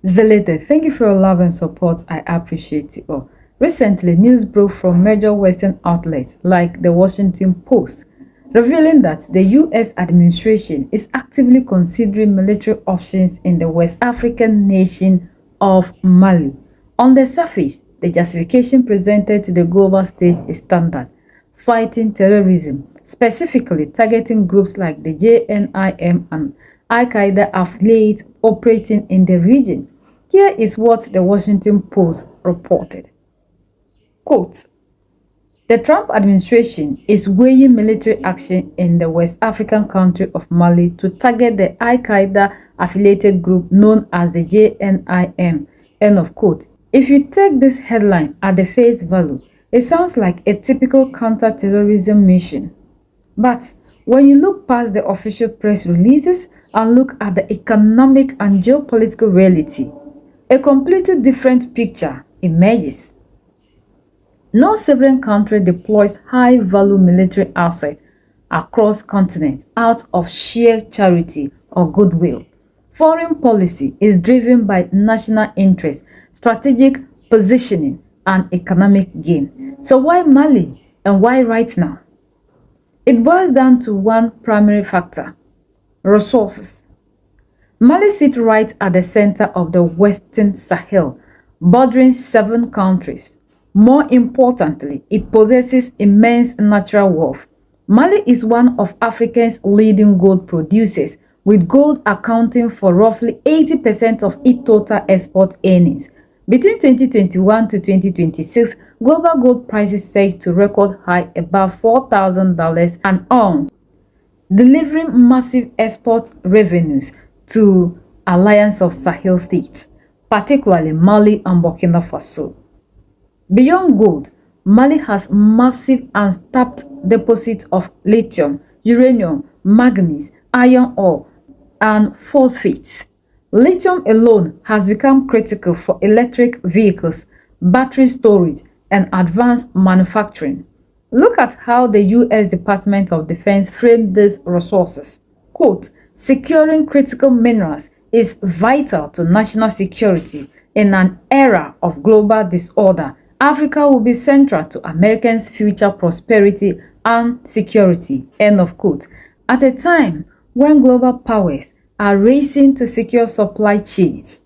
Deleted. Thank you for your love and support. I appreciate it all. Recently, news broke from major Western outlets like the Washington Post, revealing that the US administration is actively considering military options in the West African nation of Mali. On the surface, the justification presented to the global stage is standard: fighting terrorism, specifically targeting groups like the JNIM and Al-Qaeda affiliates operating in the region. Here is what the Washington Post reported. Quote, the Trump administration is weighing military action in the West African country of Mali to target the Al-Qaeda affiliated group known as the JNIM. End of quote. If you take this headline at the face value, it sounds like a typical counter-terrorism mission. But when you look past the official press releases and look at the economic and geopolitical reality, a completely different picture emerges. No sovereign country deploys high-value military assets across continents out of sheer charity or goodwill. Foreign policy is driven by national interest, strategic positioning, and economic gain. So why Mali and why right now? It boils down to one primary factor: resources. Mali sits right at the center of the Western Sahel, bordering 7 countries. More importantly, it possesses immense natural wealth. Mali is one of Africa's leading gold producers, with gold accounting for roughly 80% of its total export earnings. Between 2021 to 2026, global gold prices surged to record high above $4,000 an ounce, delivering massive export revenues to Alliance of Sahel states, particularly Mali and Burkina Faso. Beyond gold, Mali has massive untapped deposits of lithium, uranium, manganese, iron ore, and phosphates. Lithium alone has become critical for electric vehicles, battery storage, and advanced manufacturing. Look at how the US Department of Defense framed these resources. Quote, securing critical minerals is vital to national security. In an era of global disorder, Africa will be central to Americans' future prosperity and security. End of quote. At a time when global powers are racing to secure supply chains,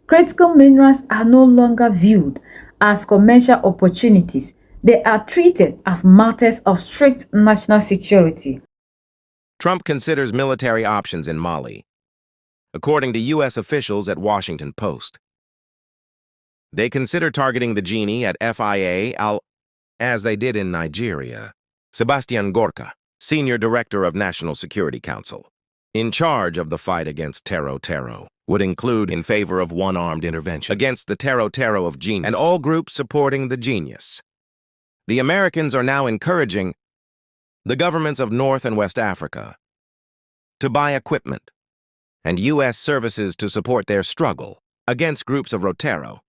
critical minerals are no longer viewed as commercial opportunities. They are treated as matters of strict national security. Trump considers military options in Mali, according to U.S. officials at Washington Post. They consider targeting the genie at FIA as they did in Nigeria. Sebastian Gorka, Senior Director of National Security Council, in charge of the fight against terror, would include in favor of one-armed intervention against the terror of genius and all groups supporting the genius. The Americans are now encouraging the governments of North and West Africa to buy equipment and U.S. services to support their struggle against groups of Rotero.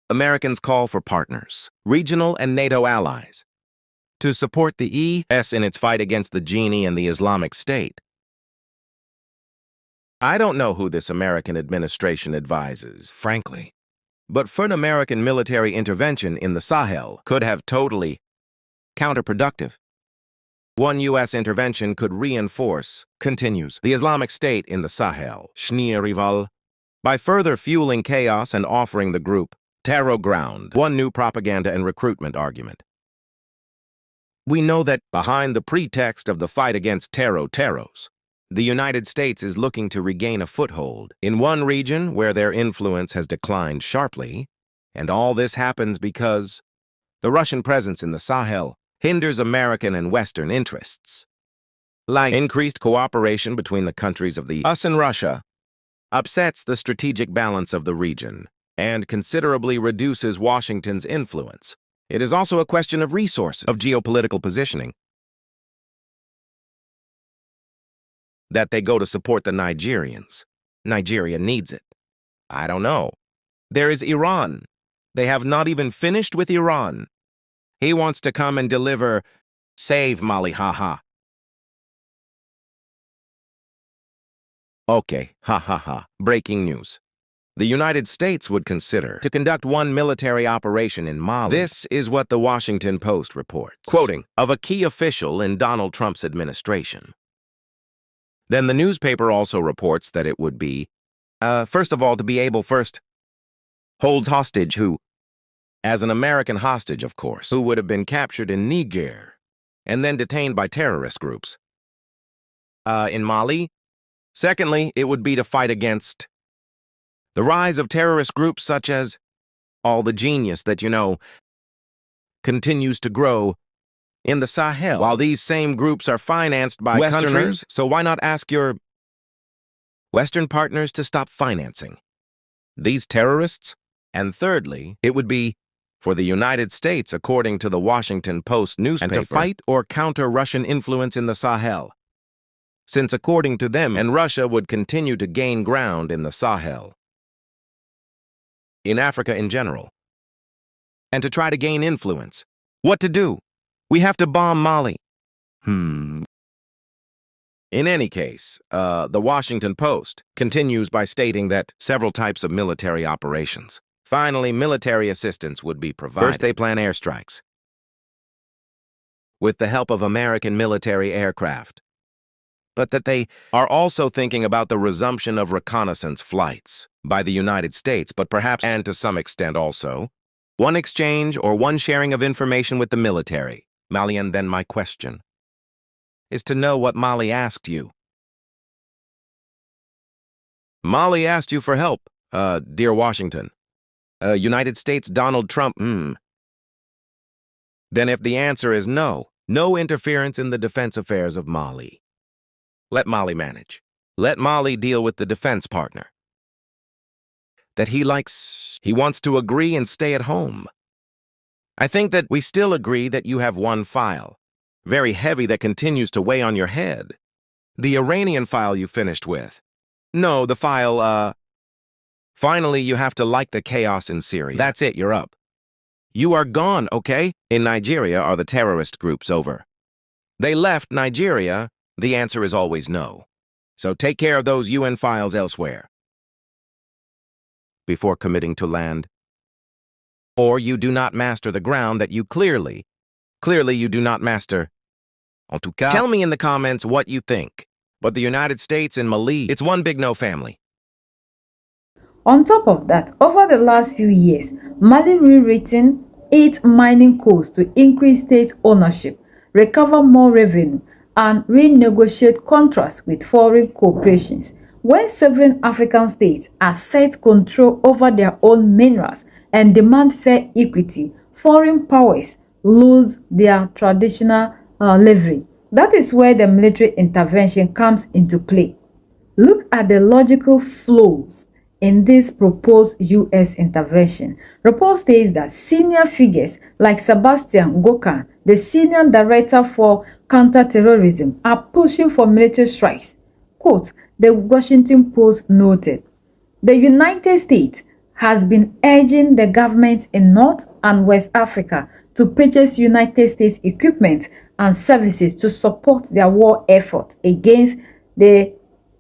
Americans call for partners, regional and NATO allies, to support the E.S. in its fight against the genie and the Islamic State. I don't know who this American administration advises, frankly, but for an American military intervention in the Sahel could have totally counterproductive. One U.S. intervention could reinforce, continues, the Islamic State in the Sahel, rival, by further fueling chaos and offering the group terror ground, one new propaganda and recruitment argument. We know that behind the pretext of the fight against terros, the United States is looking to regain a foothold in one region where their influence has declined sharply, and all this happens because the Russian presence in the Sahel hinders American and Western interests. Like increased cooperation between the countries of the US and Russia upsets the strategic balance of the region and considerably reduces Washington's influence. It is also a question of resources, of geopolitical positioning, that they go to support the Nigerians. Nigeria needs it. I don't know. There is Iran. They have not even finished with Iran. He wants to come and deliver, save Mali, haha. Okay, ha ha ha. Breaking news. the United States would consider to conduct one military operation in Mali. This is what the Washington Post reports, quoting, of a key official in Donald Trump's administration. Then the newspaper also reports that it would be, first of all, to be able first holds hostage who, as an American hostage, of course, who would have been captured in Niger and then detained by terrorist groups in Mali. Secondly, it would be to fight against the rise of terrorist groups such as all the genius that, continues to grow in the Sahel. While these same groups are financed by Westerners, so why not ask your Western partners to stop financing these terrorists? And thirdly, it would be for the United States, according to the Washington Post newspaper, and to fight or counter Russian influence in the Sahel, since according to them, and Russia would continue to gain ground in the Sahel, in Africa in general, and to try to gain influence. What to do? We have to bomb Mali. In any case, the Washington Post continues by stating that several types of military operations. Finally, military assistance would be provided. First, they plan airstrikes with the help of American military aircraft, but that they are also thinking about the resumption of reconnaissance flights by the United States, but perhaps, and to some extent also, one exchange or one sharing of information with the military. Mali, and then my question is to know what Mali asked you. Mali asked you for help, dear Washington. United States Donald Trump, Then if the answer is no, no interference in the defense affairs of Mali. Let Mali manage. Let Mali deal with the defense partner that he wants to agree and stay at home. I think that we still agree that you have one file, very heavy, that continues to weigh on your head. The Iranian file you finished with. No, the file, finally, you have to like the chaos in Syria. That's it, you're up. You are gone, okay? In Nigeria, are the terrorist groups over? They left Nigeria. The answer is always no. So take care of those UN files elsewhere before committing to land. Or you do not master the ground that you clearly you do not master. En tout cas, tell me in the comments what you think. But the United States and Mali, it's one big no family. On top of that, over the last few years, Mali rewritten 8 mining codes to increase state ownership, recover more revenue, and renegotiate contracts with foreign corporations. When several African states assert control over their own minerals and demand fair equity, foreign powers lose their traditional leverage. That is where the military intervention comes into play. Look at the logical flows in this proposed U.S. intervention. Report states that senior figures like Sebastian Gorka, the senior director for counterterrorism, are pushing for military strikes. Quote, the Washington Post noted, the United States has been urging the governments in North and West Africa to purchase United States equipment and services to support their war effort against the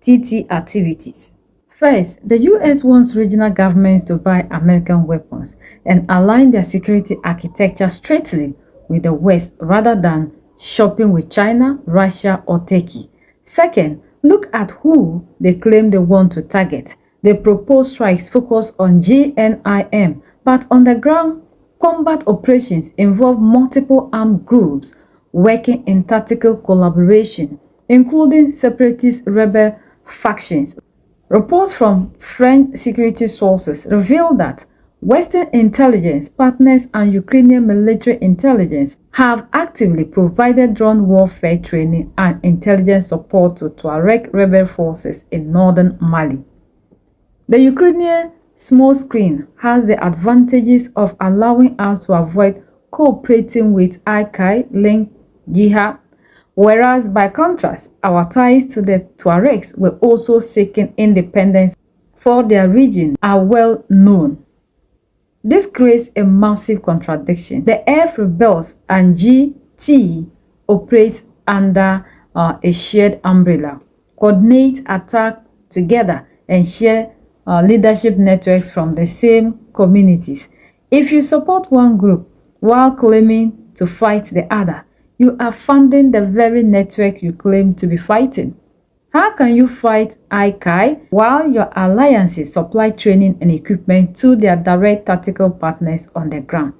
TT activities. First, the U.S. wants regional governments to buy American weapons and align their security architecture straightly with the West rather than shopping with China, Russia, or Turkey. Second, look at who they claim they want to target. The proposed strikes focus on GNIM, but on the ground, combat operations involve multiple armed groups working in tactical collaboration, including separatist rebel factions. Reports from French security sources reveal that Western intelligence partners and Ukrainian military intelligence have actively provided drone warfare training and intelligence support to Tuareg rebel forces in northern Mali. The Ukrainian small screen has the advantages of allowing us to avoid cooperating with Al-Qaeda-linked jihad, whereas by contrast, our ties to the Tuaregs were also seeking independence for their region are well known. This creates a massive contradiction. The F rebels and GT operate under a shared umbrella, coordinate attack together, and share leadership networks from the same communities. If you support one group while claiming to fight the other, you are funding the very network you claim to be fighting. How can you fight ICAI while your alliances supply training and equipment to their direct tactical partners on the ground?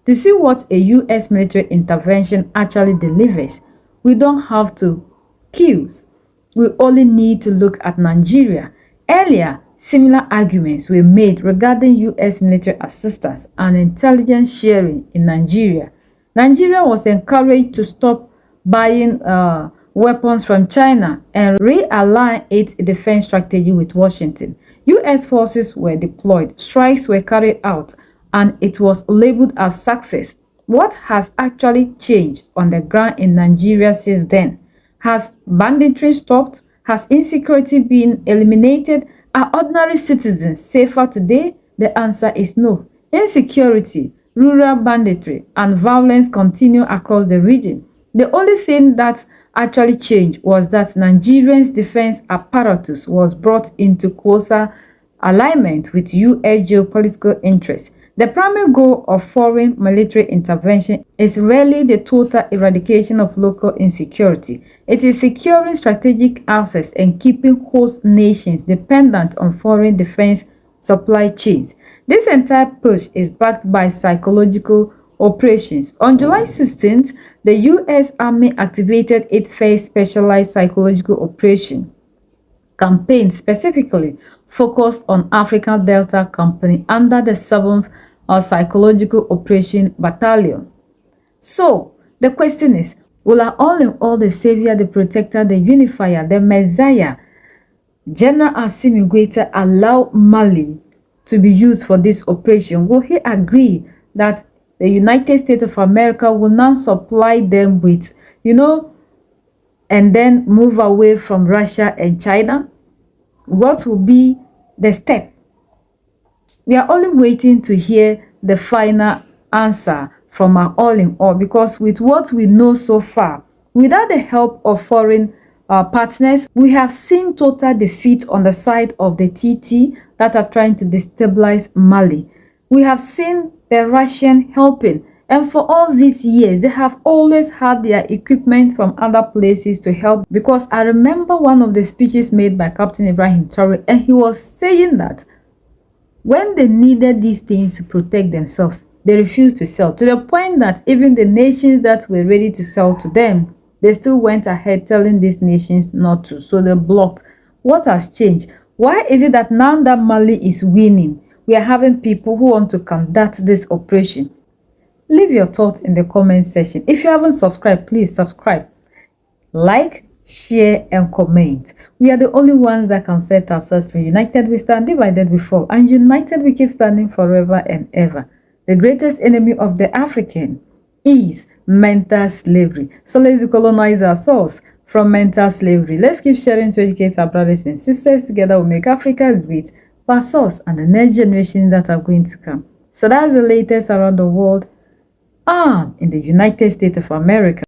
To see what a US military intervention actually delivers, we don't have to queues. We only need to look at Nigeria. Earlier, similar arguments were made regarding US military assistance and intelligence sharing in Nigeria. Nigeria was encouraged to stop buying weapons from China and realign its defense strategy with Washington. US forces were deployed, strikes were carried out, and it was labeled as success. What has actually changed on the ground in Nigeria since then? Has banditry stopped? Has insecurity been eliminated? Are ordinary citizens safer today? The answer is no. Insecurity, rural banditry, and violence continue across the region. The only thing that actually changed was that Nigerians' defense apparatus was brought into closer alignment with US geopolitical interests. The primary goal of foreign military intervention is rarely the total eradication of local insecurity. It is securing strategic access and keeping host nations dependent on foreign defense supply chains. This entire push is backed by psychological operations. On July 16th, the US Army activated its first specialized psychological operation campaign specifically focused on African Delta Company under the 7th Psychological Operation Battalion. So, the question is, will our all-in-all, the savior, the protector, the unifier, the messiah, General Assimi Goïta, allow Mali to be used for this operation? Will he agree that the United States of America will now supply them with, and then move away from Russia and China? What will be the step? We are only waiting to hear the final answer from our all-in-all, because with what we know so far, without the help of foreign partners, we have seen total defeat on the side of the TT that are trying to destabilize Mali. We have seen the Russian helping, and for all these years, they have always had their equipment from other places to help, because I remember one of the speeches made by Captain Ibrahim Traore, and he was saying that when they needed these things to protect themselves, they refused to sell, to the point that even the nations that were ready to sell to them, they still went ahead telling these nations not to, so they blocked. What has changed? Why is it that now that Mali is winning, we are having people who want to conduct this operation? Leave your thoughts in the comment section. If you haven't subscribed, please subscribe, like, share, and comment. We are the only ones that can set ourselves free. United we stand, divided we fall, and united we keep standing forever and ever. The greatest enemy of the African is mental slavery. So let's decolonize ourselves from mental slavery. Let's keep sharing to educate our brothers and sisters. Together we'll make Africa great for ourselves and the next generations that are going to come. So that's the latest around the world and in the United States of America.